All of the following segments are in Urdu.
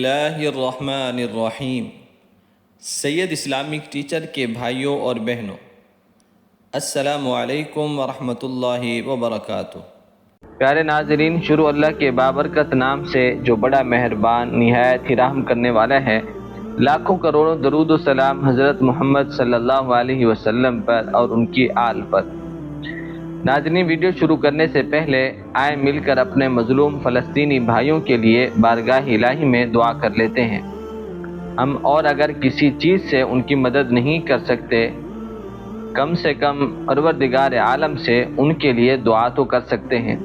اللہ الرحمن الرحیم۔ سید اسلامک ٹیچر کے بھائیوں اور بہنوں، السلام علیکم ورحمۃ اللہ وبرکاتہ۔ پیارے ناظرین، شروع اللہ کے بابرکت نام سے جو بڑا مہربان نہایت ہی رحم کرنے والا ہے۔ لاکھوں کروڑوں درود و سلام حضرت محمد صلی اللہ علیہ وسلم پر اور ان کی آل پر۔ ناظرین، ویڈیو شروع کرنے سے پہلے آئیں مل کر اپنے مظلوم فلسطینی بھائیوں کے لیے بارگاہ الہی میں دعا کر لیتے ہیں۔ ہم اور اگر کسی چیز سے ان کی مدد نہیں کر سکتے، کم سے کم پروردگار عالم سے ان کے لیے دعا تو کر سکتے ہیں۔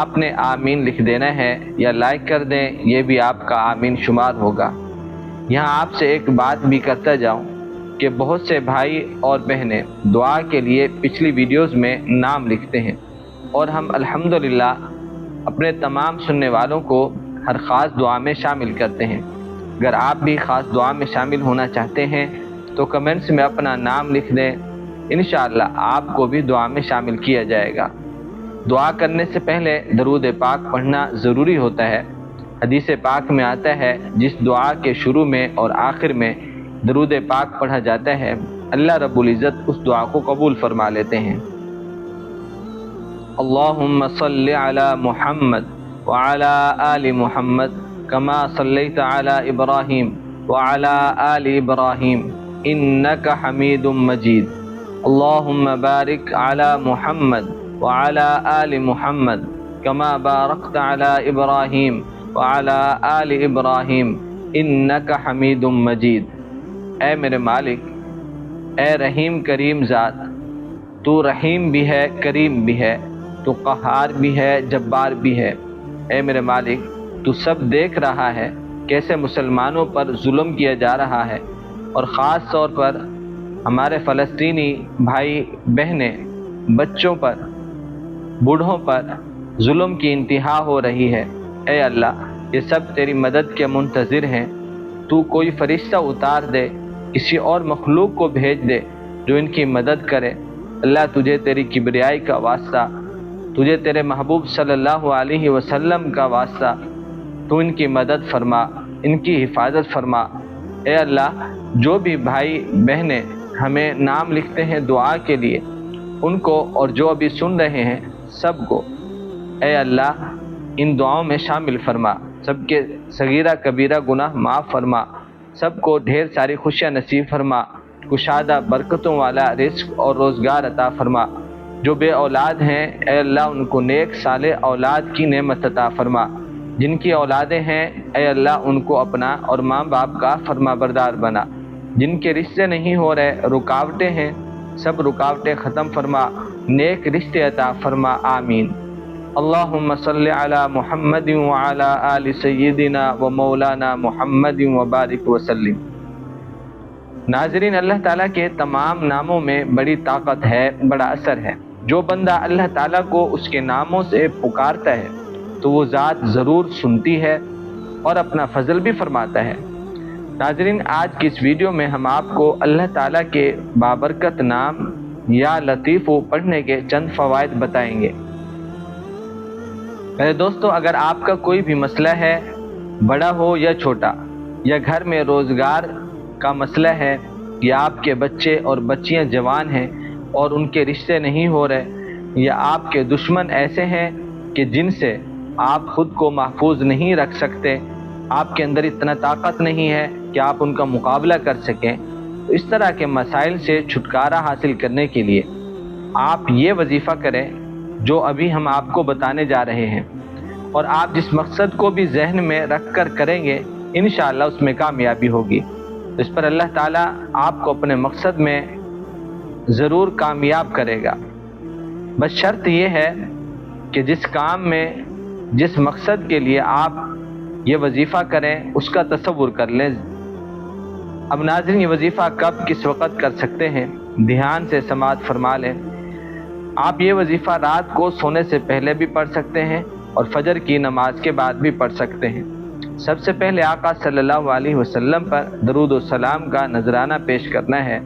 آپ نے آمین لکھ دینا ہے یا لائک کر دیں، یہ بھی آپ کا آمین شمار ہوگا۔ یہاں آپ سے ایک بات بھی کرتا جاؤں کہ بہت سے بھائی اور بہنیں دعا کے لیے پچھلی ویڈیوز میں نام لکھتے ہیں، اور ہم الحمدللہ اپنے تمام سننے والوں کو ہر خاص دعا میں شامل کرتے ہیں۔ اگر آپ بھی خاص دعا میں شامل ہونا چاہتے ہیں تو کمنٹس میں اپنا نام لکھ دیں، انشاءاللہ آپ کو بھی دعا میں شامل کیا جائے گا۔ دعا کرنے سے پہلے درود پاک پڑھنا ضروری ہوتا ہے۔ حدیث پاک میں آتا ہے، جس دعا کے شروع میں اور آخر میں درود پاک پڑھا جاتا ہے، اللہ رب العزت اس دعا کو قبول فرما لیتے ہیں۔ اللہم صلی علی محمد وعلی آل محمد کما صلیت علی ابراہیم وعلی آل ابراہیم انک حمید مجید۔ اللہم بارک علی محمد وعلی آل محمد کما بارکت علی ابراہیم وعلی آل ابراہیم انک حمید مجید۔ اے میرے مالک، اے رحیم کریم ذات، تو رحیم بھی ہے، کریم بھی ہے، تو قہار بھی ہے، جبار بھی ہے۔ اے میرے مالک، تو سب دیکھ رہا ہے کیسے مسلمانوں پر ظلم کیا جا رہا ہے، اور خاص طور پر ہمارے فلسطینی بھائی بہنیں، بچوں پر، بوڑھوں پر ظلم کی انتہا ہو رہی ہے۔ اے اللہ، یہ سب تیری مدد کے منتظر ہیں۔ تو کوئی فرشتہ اتار دے، کسی اور مخلوق کو بھیج دے جو ان کی مدد کرے۔ اللہ، تجھے تیری کبریائی کا واسطہ، تجھے تیرے محبوب صلی اللہ علیہ وسلم کا واسطہ، تو ان کی مدد فرما، ان کی حفاظت فرما۔ اے اللہ، جو بھی بھائی بہنیں ہمیں نام لکھتے ہیں دعا کے لیے، ان کو اور جو ابھی سن رہے ہیں سب کو اے اللہ ان دعاؤں میں شامل فرما۔ سب کے صغیرہ کبیرہ گناہ معاف فرما، سب کو ڈھیر ساری خوشیاں نصیب فرما، کشادہ برکتوں والا رزق اور روزگار عطا فرما۔ جو بے اولاد ہیں اے اللہ، ان کو نیک صالح اولاد کی نعمت عطا فرما۔ جن کی اولادیں ہیں اے اللہ، ان کو اپنا اور ماں باپ کا فرما بردار بنا۔ جن کے رشتے نہیں ہو رہے، رکاوٹیں ہیں، سب رکاوٹیں ختم فرما، نیک رشتے عطا فرما، آمین۔ اللہم صلی علی محمد وعلی آل سیدنا و مولانا محمد وبارک وسلم۔ ناظرین، اللہ تعالیٰ کے تمام ناموں میں بڑی طاقت ہے، بڑا اثر ہے۔ جو بندہ اللہ تعالیٰ کو اس کے ناموں سے پکارتا ہے تو وہ ذات ضرور سنتی ہے اور اپنا فضل بھی فرماتا ہے۔ ناظرین، آج کی اس ویڈیو میں ہم آپ کو اللہ تعالیٰ کے بابرکت نام یا لطیف پڑھنے کے چند فوائد بتائیں گے۔ میرے دوستو، اگر آپ کا کوئی بھی مسئلہ ہے، بڑا ہو یا چھوٹا، یا گھر میں روزگار کا مسئلہ ہے، یا آپ کے بچے اور بچیاں جوان ہیں اور ان کے رشتے نہیں ہو رہے، یا آپ کے دشمن ایسے ہیں کہ جن سے آپ خود کو محفوظ نہیں رکھ سکتے، آپ کے اندر اتنا طاقت نہیں ہے کہ آپ ان کا مقابلہ کر سکیں، تو اس طرح کے مسائل سے چھٹکارا حاصل کرنے کے لیے آپ یہ وظیفہ کریں جو ابھی ہم آپ کو بتانے جا رہے ہیں، اور آپ جس مقصد کو بھی ذہن میں رکھ کر کریں گے انشاءاللہ اس میں کامیابی ہوگی۔ اس پر اللہ تعالیٰ آپ کو اپنے مقصد میں ضرور کامیاب کرے گا۔ بس شرط یہ ہے کہ جس کام میں، جس مقصد کے لیے آپ یہ وظیفہ کریں اس کا تصور کر لیں۔ اب ناظرین، یہ وظیفہ کب کس وقت کر سکتے ہیں، دھیان سے سماعت فرما لیں۔ آپ یہ وظیفہ رات کو سونے سے پہلے بھی پڑھ سکتے ہیں اور فجر کی نماز کے بعد بھی پڑھ سکتے ہیں۔ سب سے پہلے آقا صلی اللہ علیہ وسلم پر درود و سلام کا نذرانہ پیش کرنا ہے۔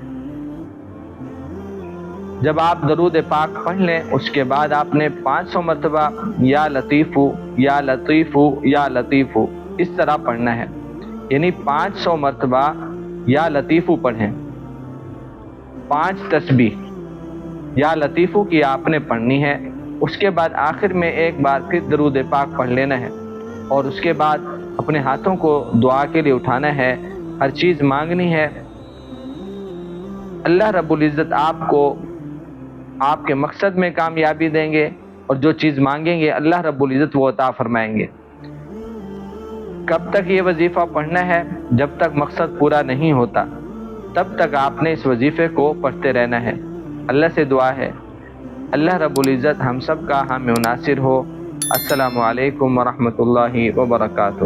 جب آپ درود پاک پڑھ لیں اس کے بعد آپ نے 500 مرتبہ یا لطیف یا لطیف یا لطیف اس طرح پڑھنا ہے، یعنی 500 مرتبہ یا لطیفو پڑھیں، 5 تسبیح یا لطیفو کی آپ نے پڑھنی ہے۔ اس کے بعد آخر میں ایک بار پھر درود پاک پڑھ لینا ہے، اور اس کے بعد اپنے ہاتھوں کو دعا کے لیے اٹھانا ہے، ہر چیز مانگنی ہے۔ اللہ رب العزت آپ کو آپ کے مقصد میں کامیابی دیں گے، اور جو چیز مانگیں گے اللہ رب العزت وہ عطا فرمائیں گے۔ کب تک یہ وظیفہ پڑھنا ہے؟ جب تک مقصد پورا نہیں ہوتا تب تک آپ نے اس وظیفے کو پڑھتے رہنا ہے۔ اللہ سے دعا ہے اللہ رب العزت ہم سب کا حامی و ناصر ہو۔ السلام علیکم ورحمۃ اللہ وبرکاتہ۔